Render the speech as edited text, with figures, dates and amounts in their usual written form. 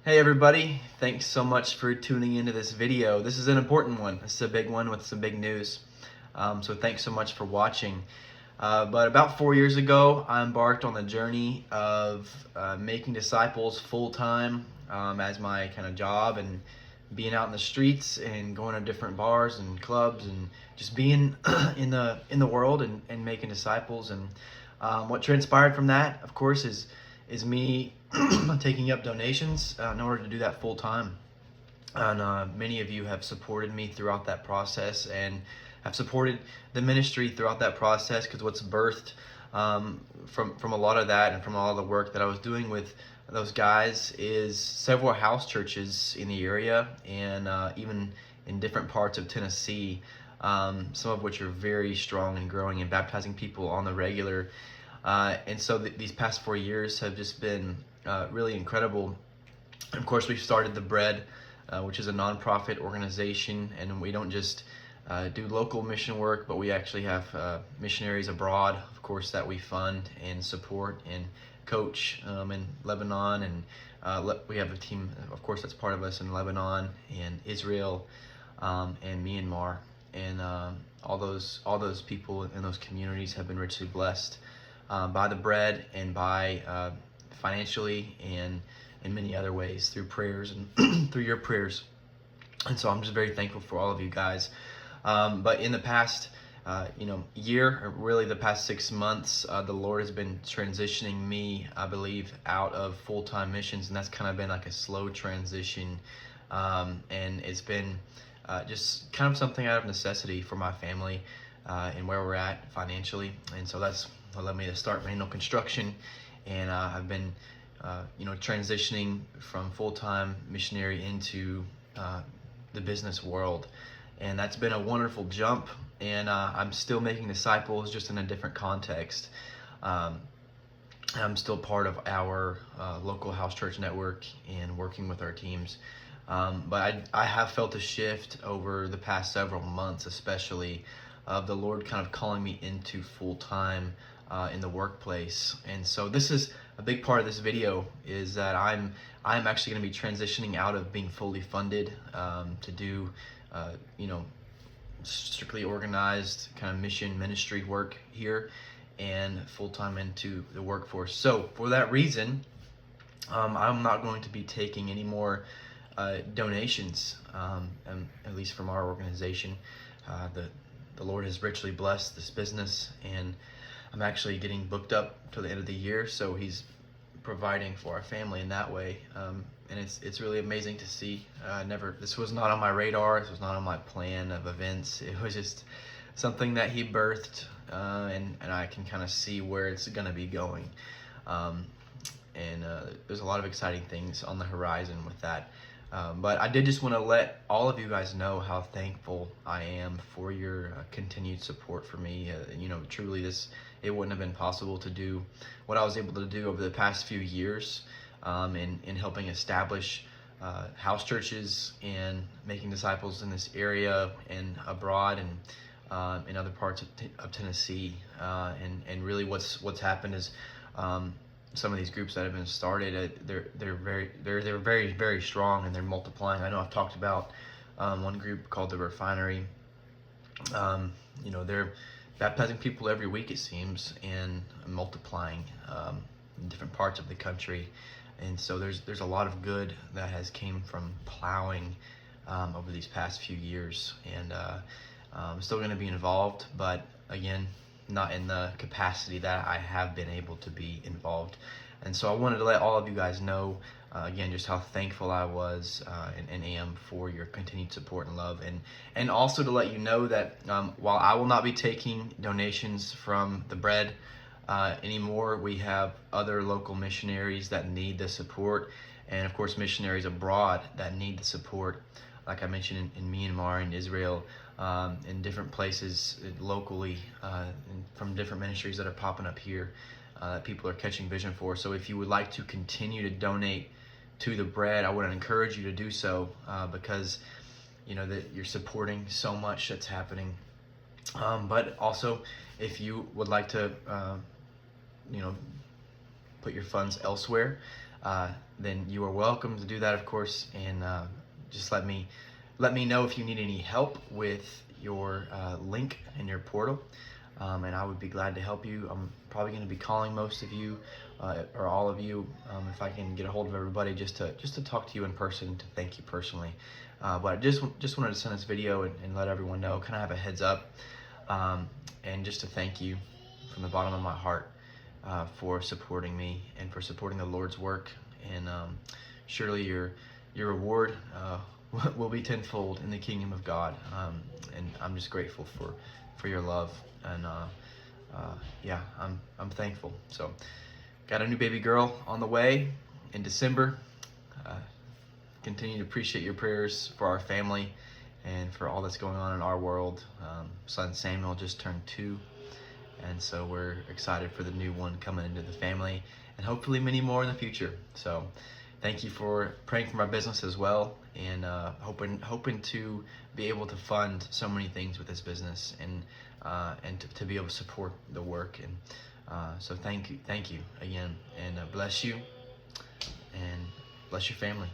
Hey everybody, thanks so much for tuning into this video. This is an important one. This is a big one with some big news. So thanks so much for watching. But about 4 years ago, I embarked on the journey of making disciples full-time as my kind of job, and being out in the streets and going to different bars and clubs and just being in the world and making disciples. And what transpired from that, of course, is me taking up donations in order to do that full time. And many of you have supported me throughout that process and have supported the ministry throughout that process, because what's birthed from a lot of that and from all the work that I was doing with those guys is several house churches in the area, and even in different parts of Tennessee, some of which are very strong and growing and baptizing people on the regular. And so these past 4 years have just been really incredible. Of course, we started The Bread, which is a nonprofit organization, and we don't just do local mission work, but we actually have missionaries abroad, of course, that we fund and support and coach in Lebanon. And we have a team, of course, that's part of us in Lebanon and Israel and Myanmar. And all those people in those communities have been richly blessed by The Bread, and by financially, and in many other ways through prayers and through your prayers. And so I'm just very thankful for all of you guys. But in the past year, or really the past 6 months, the Lord has been transitioning me, I believe, out of full-time missions, and that's kind of been like a slow transition. And it's been just kind of something out of necessity for my family and where we're at financially. And so that's what led me to start Randall Construction. And I've been transitioning from full-time missionary into the business world, and that's been a wonderful jump. And I'm still making disciples, just in a different context. I'm still part of our local house church network and working with our teams. But I have felt a shift over the past several months, especially, of the Lord kind of calling me into full-time in the workplace. And so this is a big part of this video, is that I'm actually going to be transitioning out of being fully funded to do strictly organized kind of mission ministry work here, and full-time into the workforce. So for that reason, I'm not going to be taking any more donations, at least from our organization. The Lord has richly blessed this business, and I'm actually getting booked up to the end of the year, so He's providing for our family in that way. And it's really amazing to see. This was not on my radar. This was not on my plan of events. It was just something that He birthed, and I can kind of see where it's going to be going. And there's a lot of exciting things on the horizon with that. But I did just want to let all of you guys know how thankful I am for your continued support for me. Truly, it wouldn't have been possible to do what I was able to do over the past few years, in helping establish house churches and making disciples in this area and abroad, and in other parts of Tennessee. And really, what's happened is, some of these groups that have been started, they're very, very strong, and they're multiplying. I know I've talked about one group called The Refinery. They're baptizing people every week, it seems, and multiplying in different parts of the country. And so there's a lot of good that has came from plowing over these past few years. And I'm still going to be involved, but again, not in the capacity that I have been able to be involved. And so I wanted to let all of you guys know, again, just how thankful I was and am for your continued support and love. And also to let you know that while I will not be taking donations from The Bread anymore, we have other local missionaries that need the support, and of course missionaries abroad that need the support, like I mentioned, in Myanmar and Israel, in different places locally, from different ministries that are popping up here that people are catching vision for. So if you would like to continue to donate to The Bread, I would encourage you to do so, because that you're supporting so much that's happening. But also, if you would like to put your funds elsewhere, then you are welcome to do that, of course. And just let me know if you need any help with your link in your portal, and I would be glad to help you. I'm probably going to be calling most of you or all of you if I can get a hold of everybody, just to talk to you in person, to thank you personally. But I just wanted to send this video and let everyone know, kind of have a heads up, and just to thank you from the bottom of my heart for supporting me and for supporting the Lord's work. And surely your reward will be tenfold in the kingdom of God. And I'm just grateful for your love. And yeah, I'm thankful. So got a new baby girl on the way in December. Continue to appreciate your prayers for our family and for all that's going on in our world. Son Samuel just turned 2, and so we're excited for the new one coming into the family, and hopefully many more in the future. So thank you for praying for my business as well, and hoping to be able to fund so many things with this business, and to be able to support the work. And so thank you again, and bless you, and bless your family.